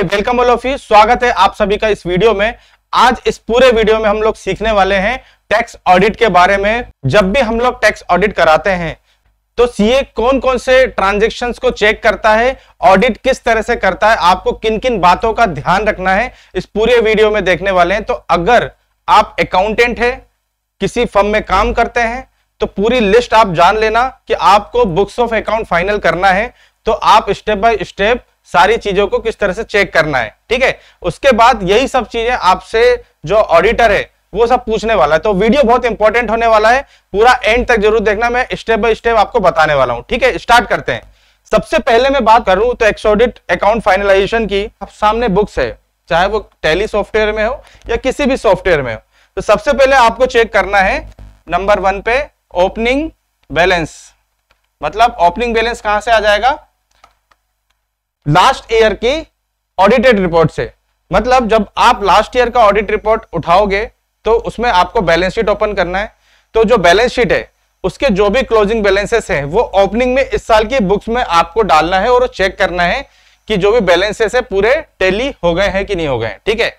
Welcome all of you. स्वागत है आप सभी का इस वीडियो में। आज इस पूरे वीडियो में हम लोग सीखने वाले हैं टैक्स ऑडिट के बारे में। जब भी हम लोग टैक्स ऑडिट कराते हैं तो सीए कौन कौन से ट्रांजैक्शंस को चेक करता है, ऑडिट किस तरह से करता है, आपको किन किन बातों का ध्यान रखना है, इस पूरे वीडियो में देखने वाले हैं। तो अगर आप अकाउंटेंट है, किसी फर्म में काम करते हैं, तो पूरी लिस्ट आप जान लेना कि आपको बुक्स ऑफ अकाउंट फाइनल करना है। तो आप स्टेप बाय स्टेप सारी चीजों को किस तरह से चेक करना है, ठीक है। उसके बाद यही सब चीजें आपसे जो ऑडिटर है वो सब पूछने वाला है। तो वीडियो बहुत इंपॉर्टेंट होने वाला है, पूरा एंड तक जरूर देखना, मैं स्टेप बाय स्टेप आपको बताने वाला हूं, ठीक है। स्टार्ट करते हैं। सबसे पहले मैं बात करूं तो टैक्स ऑडिट अकाउंट फाइनलाइजेशन की। अब सामने बुक्स है, चाहे वो टैली सॉफ्टवेयर में हो या किसी भी सॉफ्टवेयर में हो। तो सबसे पहले आपको चेक करना है नंबर 1 पे ओपनिंग बैलेंस। मतलब ओपनिंग बैलेंस कहां से आ जाएगा? लास्ट ईयर की ऑडिटेड रिपोर्ट से। मतलब जब आप लास्ट ईयर का ऑडिट रिपोर्ट उठाओगे तो उसमें आपको बैलेंस शीट ओपन करना है। तो जो बैलेंस शीट है उसके जो भी क्लोजिंग बैलेंसेस हैं वो ओपनिंग में इस साल की बुक्स में आपको डालना है और चेक करना है कि जो भी बैलेंसेस है पूरे टैली हो गए हैं कि नहीं हो गए, ठीक है।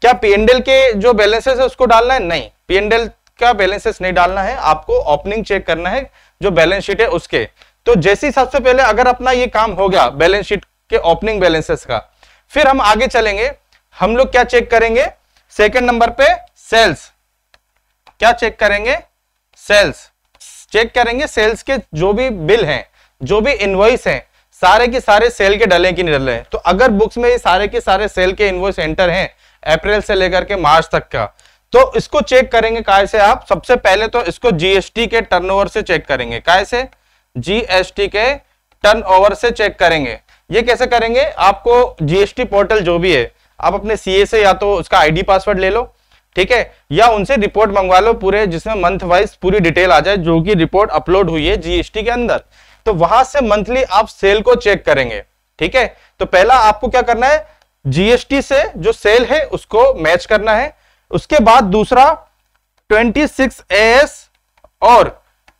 क्या पीएनएल के जो बैलेंसेस है उसको डालना है? नहीं, पीएनएल का बैलेंसेस नहीं डालना है, आपको ओपनिंग चेक करना है जो बैलेंस शीट है उसके। तो जैसी सबसे पहले अगर अपना ये काम हो गया बैलेंस शीट के ओपनिंग बैलेंसेस का, फिर हम आगे चलेंगे। हम लोग क्या चेक करेंगे? सेकंड नंबर पे सेल्स। क्या चेक करेंगे? सेल्स चेक करेंगे। सेल्स के जो भी बिल हैं, जो भी इनवॉइस हैं, सारे के सारे सेल के डले कि नहीं डले। तो अगर बुक्स में ये सारे के सारे सेल के इनवॉइस एंटर हैं अप्रैल से लेकर के मार्च तक का, तो इसको चेक करेंगे काहे से आप? सबसे पहले तो इसको जीएसटी के टर्नओवर से चेक करेंगे। काहे से? जीएसटी के टर्नओवर से चेक करेंगे। ये कैसे करेंगे? आपको जीएसटी पोर्टल जो भी है, आप अपने सीए से या तो उसका आईडी पासवर्ड ले लो, ठीक है, या उनसे रिपोर्ट मंगवा लो पूरे, जिसमें मंथ वाइज पूरी डिटेल आ जाए जो कि रिपोर्ट अपलोड हुई है जीएसटी के अंदर। तो वहां से मंथली आप सेल को चेक करेंगे, ठीक है। तो पहला आपको क्या करना है? जीएसटी से जो सेल है उसको मैच करना है। उसके बाद दूसरा 26 AS और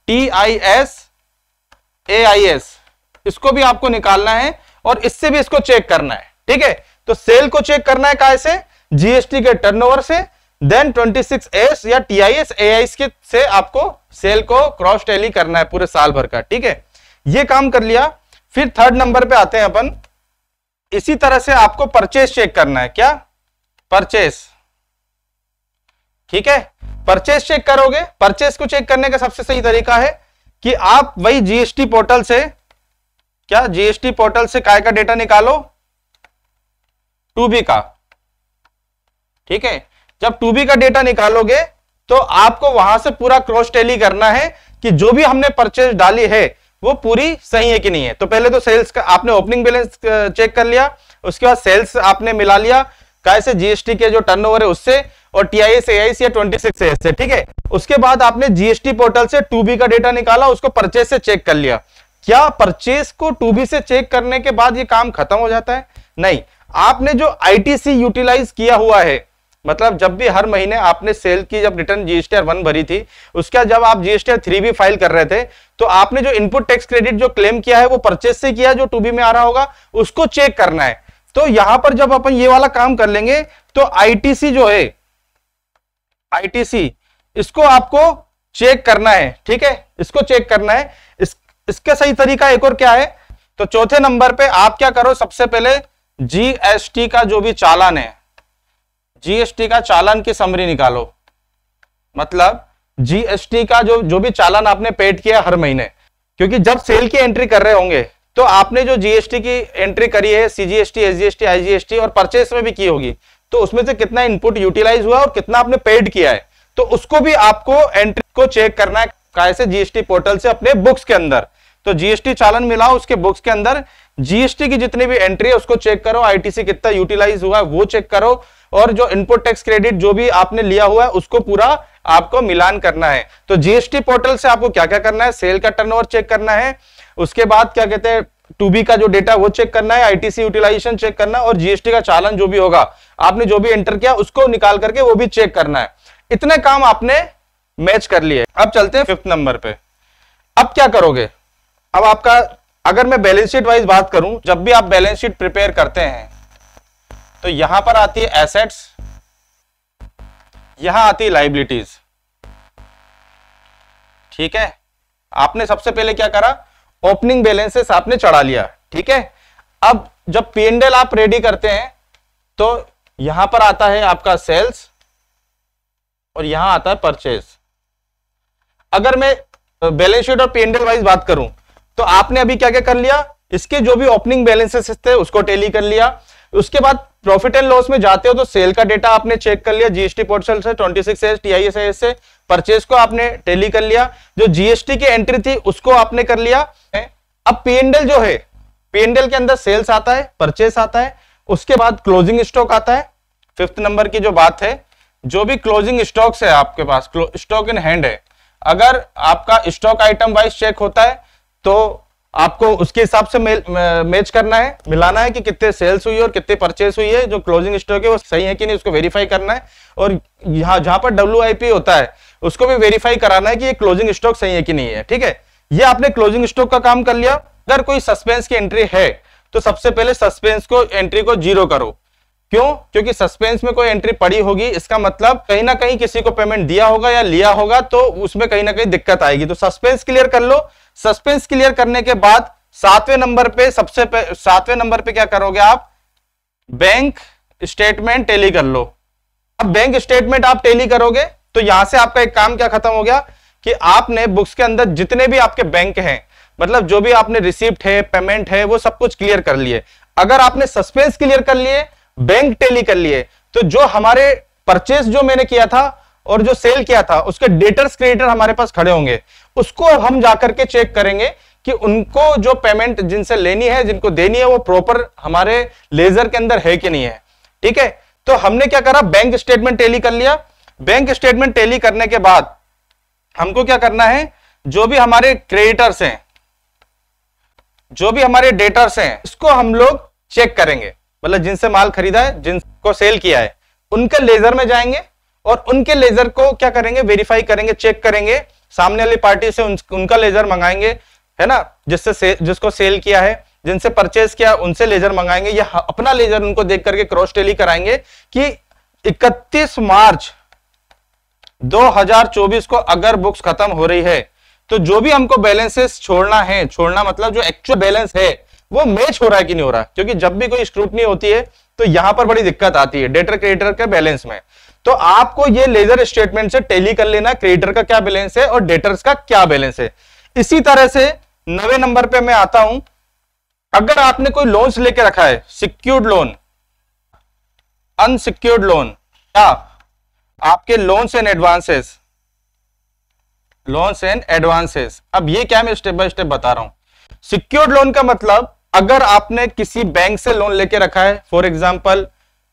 TIS AIS, इसको भी आपको निकालना है और इससे भी इसको चेक करना है, ठीक है। तो सेल को चेक करना है कैसे? जीएसटी के टर्नओवर से, देन 26 AS या TIS AIS के से आपको सेल को क्रॉस टैली करना है पूरे साल भर का, ठीक है। ये काम कर लिया। फिर थर्ड नंबर पे आते हैं अपन। इसी तरह से आपको परचेस चेक करना है। क्या? परचेस, ठीक है। परचेस चेक करोगे। परचेस को चेक करने का सबसे सही तरीका है कि आप वही जीएसटी पोर्टल से, क्या जीएसटी पोर्टल से काय का डेटा निकालो? 2B का, ठीक है। जब 2B का डेटा निकालोगे तो आपको वहां से पूरा क्रॉस टैली करना है कि जो भी हमने परचेस डाली है वो पूरी सही है कि नहीं है। तो पहले तो सेल्स का आपने ओपनिंग बैलेंस चेक कर लिया, उसके बाद सेल्स आपने मिला लिया कैसे? जीएसटी के जो टर्नओवर है उससे, और TIS AIS या 26 AS से, ठीक है। उसके बाद आपने जीएसटी पोर्टल से 2B का डेटा निकाला, उसको परचेस से चेक कर लिया। क्या परचेस को 2B से चेक करने के बाद ये काम खत्म हो जाता है? नहीं, आपने जो आईटीसी यूटिलाइज किया हुआ है, मतलब जब भी हर महीने आपने सेल की जब रिटर्न GSTR 1 भरी थी, उसका जब आप GSTR 3 भी फाइल कर रहे थे, तो आपने जो इनपुट टैक्स क्रेडिट जो क्लेम किया है वो परचेस से किया, जो 2B में आ रहा होगा उसको चेक करना है। तो यहां पर जब अपन ये वाला काम कर लेंगे तो आईटीसी जो है, आईटीसी इसको आपको चेक करना है, ठीक है, इसको चेक करना है। इसका सही तरीका एक और क्या है? तो चौथे नंबर पे आप क्या करो? सबसे पहले जीएसटी का जो भी चालान है, जीएसटी का चालान की समरी निकालो। मतलब जीएसटी का जो भी चालान आपने पेड किया हर महीने, क्योंकि जब सेल की एंट्री कर रहे होंगे तो आपने जो जीएसटी की एंट्री करी है, सीजीएसटी, एसजीएसटी, आईजीएसटी और परचेस में भी की होगी, तो उसमें से कितना इनपुट यूटिलाइज हुआ और कितना आपने पेड किया है, तो उसको भी आपको एंट्री को चेक करना है कैसे? जीएसटी पोर्टल से अपने बुक्स के अंदर। तो जीएसटी चालान मिला, उसके बुक्स के अंदर जीएसटी की जितनी भी एंट्री है उसको चेक करो, आईटीसी कितना यूटिलाइज हुआ है वो चेक करो, और जो इनपुट टैक्स क्रेडिट जो भी आपने लिया हुआ है उसको पूरा आपको मिलान करना है। तो जीएसटी पोर्टल से आपको क्या क्या करना है? सेल का टर्नओवर चेक करना है, उसके बाद क्या कहते हैं 2B का जो डेटा वो चेक करना है, आईटीसी यूटिलाइजेशन चेक करना है, और जीएसटी का चालान जो भी होगा आपने जो भी एंटर किया उसको निकाल करके वो भी चेक करना है। इतने काम आपने मैच कर लिए। अब चलते हैं 5th नंबर पे। अब क्या करोगे? अब आपका, अगर मैं बैलेंस शीट वाइज बात करूं, जब भी आप बैलेंस शीट प्रिपेयर करते हैं तो यहां पर आती है एसेट्स, यहां आती है लाइबिलिटीज। ठीक है, आपने सबसे पहले क्या करा, ओपनिंग बैलेंसेस आपने चढ़ा लिया। ठीक है, अब जब P&L आप रेडी करते हैं तो यहां पर आता है आपका सेल्स और यहां आता है परचेज। अगर मैं बैलेंस शीट और P&L वाइज बात करूं तो आपने अभी क्या क्या कर लिया, इसके जो भी ओपनिंग बैलेंसेस थे उसको टैली कर लिया। उसके बाद प्रॉफिट एंड लॉस में जाते हो तो सेल का डेटा आपने चेक कर लिया जीएसटी पोर्टल से, 26S TISAS से। परचेज को आपने टैली कर लिया, जो जीएसटी की एंट्री थी उसको आपने कर लिया। अब P&L जो है, P&L के अंदर सेल्स आता है, परचेस आता है, उसके बाद क्लोजिंग स्टॉक आता है। 5th नंबर की जो बात है, जो भी क्लोजिंग स्टॉक्स है आपके पास, स्टॉक इन हैंड है, अगर आपका स्टॉक आइटम वाइज चेक होता है तो आपको उसके हिसाब से मैच करना है, मिलाना है कि कितने सेल्स हुई है और कितने परचेस हुई है, जो क्लोजिंग स्टॉक है वो सही है कि नहीं उसको वेरीफाई करना है। और यहाँ जहां पर WIP होता है उसको भी वेरीफाई कराना है कि ये क्लोजिंग स्टॉक सही है कि नहीं है। ठीक है, ये आपने क्लोजिंग स्टॉक का काम कर लिया। अगर कोई सस्पेंस की एंट्री है तो सबसे पहले सस्पेंस को एंट्री को 0 करो। क्यों? क्योंकि सस्पेंस में कोई एंट्री पड़ी होगी, इसका मतलब कहीं ना कहीं किसी को पेमेंट दिया होगा या लिया होगा, तो उसमें कहीं ना कहीं दिक्कत आएगी। तो सस्पेंस क्लियर कर लो। सस्पेंस क्लियर करने के बाद 7वें नंबर पे 7वें नंबर पे क्या करोगे आप, बैंक स्टेटमेंट टैली कर लो। अब बैंक स्टेटमेंट आप टैली करोगे तो यहां से आपका एक काम क्या खत्म हो गया कि आपने बुक्स के अंदर जितने भी आपके बैंक हैं, मतलब जो भी आपने रिसिप्ट है, पेमेंट है, वो सब कुछ क्लियर कर लिए। अगर आपने सस्पेंस क्लियर कर लिए, बैंक टैली कर लिए, तो जो हमारे परचेस जो मैंने किया था और जो सेल किया था उसके डेटर्स क्रेडिटर हमारे पास खड़े होंगे, उसको हम जाकर के चेक करेंगे कि उनको जो पेमेंट जिनसे लेनी है, जिनको देनी है, वो प्रॉपर हमारे लेजर के अंदर है कि नहीं है। ठीक है, तो हमने क्या करा, बैंक स्टेटमेंट टैली कर लिया। बैंक स्टेटमेंट टैली करने के बाद हमको क्या करना है, जो भी हमारे क्रेडिटर्स हैं, जो भी हमारे डेटर्स हैं, इसको हम लोग चेक करेंगे। मतलब जिनसे माल खरीदा है, जिनको सेल किया है, उनके लेजर में जाएंगे और उनके लेजर को क्या करेंगे, वेरीफाई करेंगे, चेक करेंगे। सामने वाली पार्टी से उनका लेजर मंगाएंगे, है ना, जिसको सेल किया है, जिनसे परचेज किया उनसे लेजर मंगाएंगे, या अपना लेजर उनको देख करके क्रॉस टैली कराएंगे कि 31 मार्च 2024 को अगर बुक्स खत्म हो रही है तो जो भी हमको बैलेंसेस छोड़ना है, छोड़ना मतलब जो एक्चुअल बैलेंस है वो मैच हो रहा है कि नहीं हो रहा। क्योंकि जब भी कोई स्क्रूटनी होती है तो यहां पर बड़ी दिक्कत आती है डेटर क्रेडिटर के बैलेंस में। तो आपको ये लेजर स्टेटमेंट से टैली कर लेना, क्रेडिटर का क्या बैलेंस है और डेटर्स का क्या बैलेंस है। इसी तरह से 9वें नंबर पे मैं आता हूं, अगर आपने कोई लोन्स लेके रखा है, सिक्योर्ड लोन, अनसिक्योर्ड लोन, या आपके loans and advances, loans and advances. अब ये क्या मैं स्टेप बाय स्टेप बता रहा हूं। सिक्योर्ड लोन का मतलब अगर आपने किसी बैंक से लोन लेके रखा है, फॉर एग्जांपल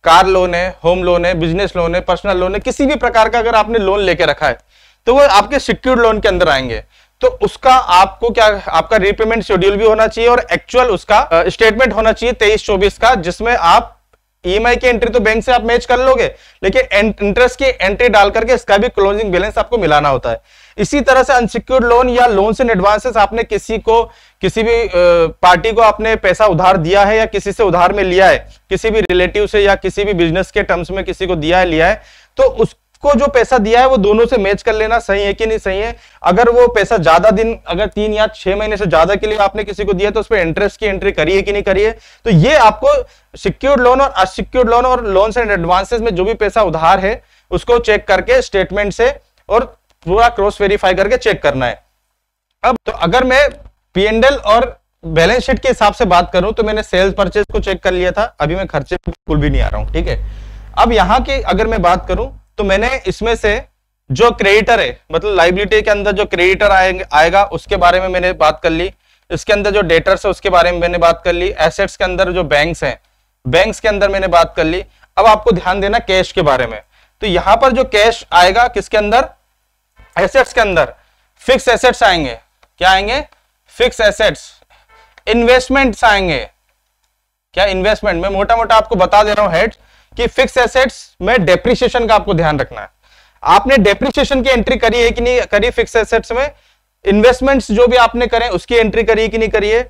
कार लोन है, होम लोन है, बिजनेस लोन है, पर्सनल लोन है, किसी भी प्रकार का अगर आपने लोन लेके रखा है तो वो आपके सिक्योर्ड लोन के अंदर आएंगे। तो उसका आपको क्या, आपका रीपेमेंट शेड्यूल भी होना चाहिए और एक्चुअल उसका स्टेटमेंट होना चाहिए 23-24 का, जिसमें आप ईएमआई की एंट्री तो बैंक से आप मैच कर लोगे, लेकिन इंटरेस्ट की एंट्री डाल करके इसका भी क्लोजिंग बैलेंस आपको मिलाना होता है। इसी तरह से अनसिक्योर्ड लोन या लोन्स एंड एडवांसेस, आपने किसी भी पार्टी को आपने पैसा उधार दिया है या किसी से उधार में लिया है, किसी भी रिलेटिव से या किसी भी बिजनेस के टर्म्स में किसी को दिया है, लिया है, तो उसको जो पैसा दिया है वो दोनों से मैच कर लेना, सही है कि नहीं सही है। अगर वो पैसा ज्यादा दिन, अगर 3 या 6 महीने से ज्यादा के लिए आपने किसी को दिया तो उस पर इंटरेस्ट की एंट्री करिए कि नहीं करिए। तो ये आपको सिक्योर्ड लोन और अनसिक्योर्ड लोन और लोन्स एंड एडवांसेस में जो भी पैसा उधार है उसको चेक करके स्टेटमेंट से और पूरा क्रॉस वेरीफाई करके चेक करना है। अब तो अगर मैं P&L और बैलेंस शीट के हिसाब से बात करूं तो मैंने सेल्स परचेज को चेक कर लिया था, अभी मैं खर्चे बिल्कुल भी नहीं आ रहा हूं। ठीक है, अब यहां की अगर मैं बात करूं तो मैंने इसमें से जो क्रेडिटर है, मतलब लाइबिलिटी के अंदर जो क्रेडिटर आएगा उसके बारे में मैंने बात कर ली, इसके अंदर जो डेटर्स है उसके बारे में मैंने बात कर ली, एसेट्स के अंदर जो बैंक्स हैं, बैंक्स के अंदर मैंने बात कर ली। अब आपको ध्यान देना कैश के बारे में। तो यहां पर जो कैश आएगा किसके अंदर, एसेट्स के अंदर फिक्स एसेट्स आएंगे। क्या आएंगे, फिक्स एसेट्स। इन्वेस्टमेंट्स आएंगे। क्या इन्वेस्टमेंट, मैं मोटा मोटा आपको बता दे रहा हूं हेड कि फिक्स एसेट्स में डेप्रिसिएशन का आपको ध्यान रखना है। आपने डेप्रिसिएशन की एंट्री करी है कि नहीं करी फिक्स एसेट्स में, इन्वेस्टमेंट्स जो भी आपने करें उसकी एंट्री करी कि नहीं करी है।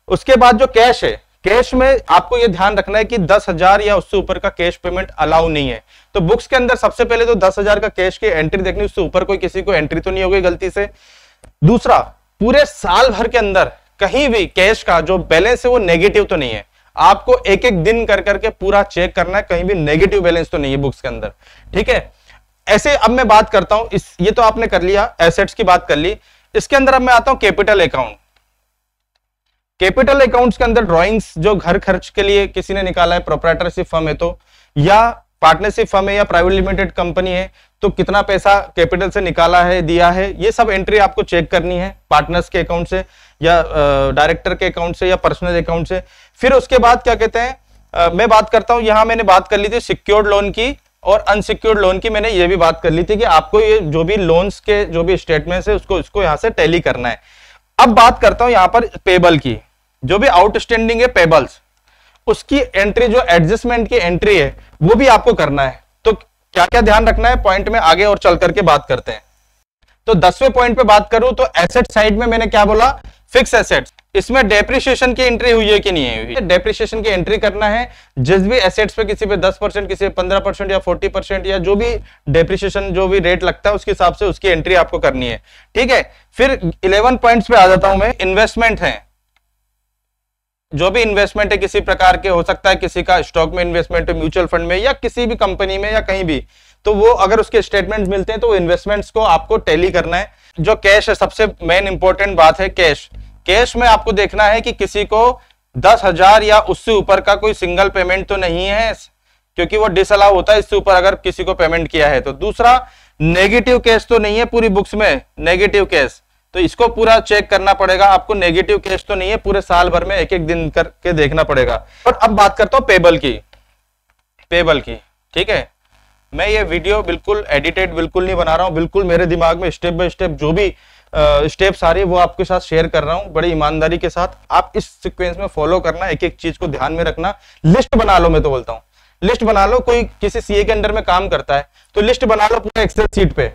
उसके बाद जो कैश है, कैश में आपको ये ध्यान रखना है कि 10,000 या उससे ऊपर का कैश पेमेंट अलाउ नहीं है। तो बुक्स के अंदर सबसे पहले तो 10,000 का कैश की एंट्री देखनी, उससे ऊपर कोई किसी को एंट्री तो नहीं होगी गलती से। दूसरा, पूरे साल भर के अंदर कहीं भी कैश का जो बैलेंस है वो नेगेटिव तो नहीं है। आपको एक एक दिन कर करके पूरा चेक करना है, कहीं भी नेगेटिव बैलेंस तो नहीं है बुक्स के अंदर, ठीक है। ऐसे अब मैं बात करता हूं, ये तो आपने कर लिया, एसेट्स की बात कर ली। इसके अंदर अब मैं आता हूं कैपिटल अकाउंट। कैपिटल अकाउंट्स के अंदर ड्राइंग्स जो घर खर्च के लिए किसी ने निकाला है, प्रोप्राइटरशिप फर्म है तो, या पार्टनरशिप फर्म है या प्राइवेट लिमिटेड कंपनी है तो कितना पैसा कैपिटल से निकाला है, दिया है, ये सब एंट्री आपको चेक करनी है पार्टनर्स के अकाउंट से या डायरेक्टर के अकाउंट से या पर्सनल अकाउंट से। फिर उसके बाद क्या कहते हैं, मैं बात करता हूं, यहां मैंने बात कर ली थी सिक्योर्ड लोन की और अनसिक्योर्ड लोन की। मैंने ये भी बात कर ली थी कि आपको ये जो भी लोन्स के जो भी स्टेटमेंट्स है उसको यहां से टैली करना है। अब बात करता हूं यहां पर पेबल की, जो भी आउटस्टैंडिंग है पेबल्स, उसकी एंट्री जो एडजस्टमेंट की एंट्री है वो भी आपको करना है। तो क्या क्या ध्यान रखना है पॉइंट में आगे और चल करके बात करते हैं। तो 10वें पॉइंट पे बात करूं तो एसेट साइड में मैंने क्या बोला, फिक्स एसेट्स, इसमें डेप्रिसिएशन की एंट्री हुई है कि नहीं हुई है। डेप्रिसिएशन की एंट्री करना है जिस भी एसेट्स पे, किसी पे 10%, किसी पे 15% या 40% या जो भी डेप्रिसिएशन जो भी रेट लगता है उसके हिसाब से उसकी एंट्री आपको करनी है, ठीक है। फिर 11 पॉइंट्स पे आ जाता हूं मैं। इन्वेस्टमेंट है, जो भी इन्वेस्टमेंट है किसी प्रकार के, हो सकता है किसी का स्टॉक में इन्वेस्टमेंट है, म्यूचुअल फंड में या किसी भी कंपनी में या कहीं भी, तो वो अगर उसके स्टेटमेंट्स मिलते हैं तो इन्वेस्टमेंट्स को आपको टैली करना है। जो कैश है, सबसे मेन इंपॉर्टेंट बात है कैश। कैश में आपको देखना है कि किसी को 10,000 या उससे ऊपर का कोई सिंगल पेमेंट तो नहीं है, क्योंकि वो डिसअलाउ होता है इससे ऊपर अगर किसी को पेमेंट किया है तो। दूसरा, नेगेटिव कैश तो नहीं है पूरी बुक्स में, नेगेटिव कैश तो इसको पूरा चेक करना पड़ेगा आपको। नेगेटिव कैश तो नहीं है, पूरे साल भर में एक एक दिन करके देखना पड़ेगा। और अब बात करता हूं पेबल की, पेबल की, ठीक है। मैं ये वीडियो बिल्कुल एडिटेड बिल्कुल नहीं बना रहा हूं, बिल्कुल मेरे दिमाग में स्टेप बाय स्टेप जो भी स्टेप्स आ रही है वो आपके साथ शेयर कर रहा हूं बड़ी ईमानदारी के साथ। आप इस सीक्वेंस में फॉलो करना, एक एक चीज को ध्यान में रखना। लिस्ट बना लो, मैं तो बोलता हूं लिस्ट बना लो। कोई किसी सीए के अंडर में काम करता है तो लिस्ट बना लो पूरा एक्सेल शीट पे,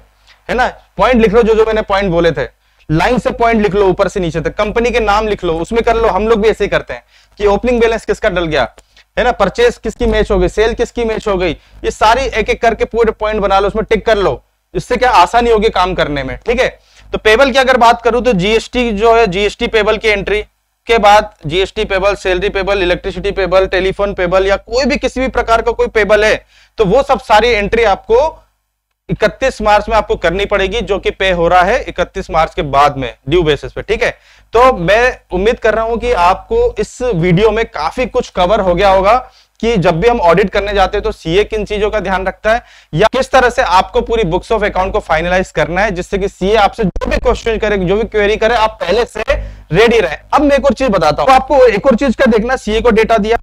है ना। पॉइंट लिख लो, जो जो मैंने पॉइंट बोले थे, लाइन से पॉइंट लिख लो ऊपर से नीचे तक, कंपनी के नाम लिख लो, उसमें कर लो। हम लोग भी ऐसे ही करते हैं कि ओपनिंग बैलेंस किसका डल गया, है ना, परचेस किसकी मैच हो गई, सेल किसकी मैच हो गई, ये सारी एक एक करके पूरे पॉइंट बना लो, उसमें टिक कर लो। इससे क्या आसानी होगी काम करने में, ठीक है। तो पेबल की अगर बात करूं तो जीएसटी जो है, जीएसटी पेबल की एंट्री के बाद GST payable, salary payable, electricity payable, telephone payable या कोई भी किसी भी प्रकार का कोई पेबल है तो वो सब सारी एंट्री आपको 31 मार्च में आपको करनी पड़ेगी, जो कि पे हो रहा है 31 मार्च के बाद में ड्यू बेसिस पे, ठीक है। तो मैं उम्मीद कर रहा हूं कि आपको इस वीडियो में काफी कुछ कवर हो गया होगा कि जब भी हम ऑडिट करने जाते हैं तो सीए किन चीजों का ध्यान रखता है या किस तरह से आपको पूरी बुक्स ऑफ अकाउंट को फाइनलाइज करना है, जिससे कि सीए आपसे जो भी क्वेश्चन करे, जो भी क्वेरी करे, आप पहले से रेडी रहे। अब मैं एक और चीज बताता हूं, तो आपको एक और चीज का देखना, सीए को डेटा दिया,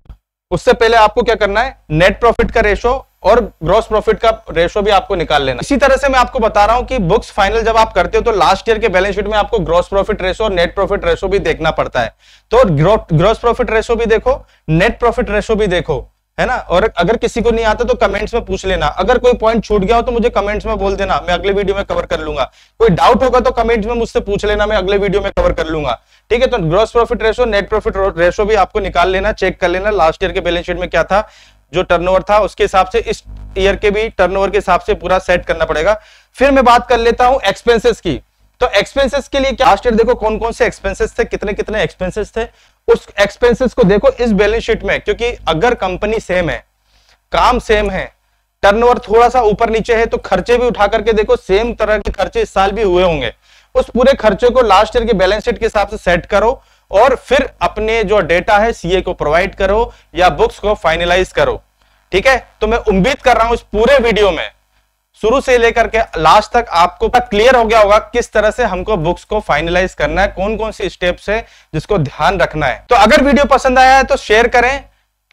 उससे पहले आपको क्या करना है, नेट प्रॉफिट का रेशो और ग्रॉस प्रॉफिट का रेशो भी आपको निकाल लेना। इसी तरह से मैं आपको बता रहा हूं कि बुक्स फाइनल जब आप करते हो तो लास्ट ईयर के बैलेंस शीट में आपको ग्रॉस प्रॉफिट रेशो और नेट प्रॉफिट रेशो भी देखना पड़ता है। तो ग्रॉस प्रॉफिट रेशो भी देखो, नेट प्रॉफिट रेशो भी देखो, है ना। और अगर किसी को नहीं आता तो कमेंट्स में पूछ लेना, अगर कोई पॉइंट छूट गया हो तो मुझे कमेंट्स में बोल देना, मैं अगले वीडियो में कवर कर लूंगा। कोई डाउट होगा तो कमेंट्स में मुझसे पूछ लेना, मैं अगले वीडियो में कवर कर लूंगा, ठीक है। तो gross profit ratio, net profit ratio भी आपको निकाल लेना, चेक कर लेना लास्ट ईयर के बैलेंस शीट में क्या था, जो टर्नओवर था उसके हिसाब से इस ईयर के भी टर्नओवर के हिसाब से पूरा सेट करना पड़ेगा। फिर मैं बात कर लेता हूं एक्सपेंसेस की। तो एक्सपेंसेस के लिए क्या लास्ट ईयर देखो कौन कौन से एक्सपेंसेस थे, कितने कितने एक्सपेंसेस थे, उस एक्सपेंसेस को देखो इस बैलेंस शीट में। क्योंकि अगर कंपनी सेम है, काम सेम है, टर्नओवर थोड़ा सा ऊपर नीचे है, तो खर्चे भी उठा करके देखो सेम तरह के खर्चे इस साल भी हुए होंगे, उस पूरे खर्चे को लास्ट ईयर के बैलेंस शीट के हिसाब से सेट करो और फिर अपने जो डेटा है सीए को प्रोवाइड करो या बुक्स को फाइनलाइज करो, ठीक है। तो मैं उम्मीद कर रहा हूं इस पूरे वीडियो में शुरू से लेकर के लास्ट तक आपको क्लियर हो गया होगा किस तरह से हमको बुक्स को फाइनलाइज करना है, कौन कौन सी स्टेप्स है जिसको ध्यान रखना है। तो अगर वीडियो पसंद आया है तो शेयर करें,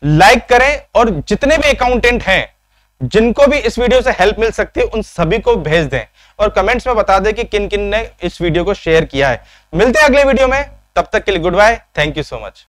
लाइक करें और जितने भी अकाउंटेंट हैं जिनको भी इस वीडियो से हेल्प मिल सकती है उन सभी को भेज दें और कमेंट्स में बता दें कि किन किन ने इस वीडियो को शेयर किया है। मिलते हैं अगले वीडियो में, तब तक के लिए goodbye, thank you so much.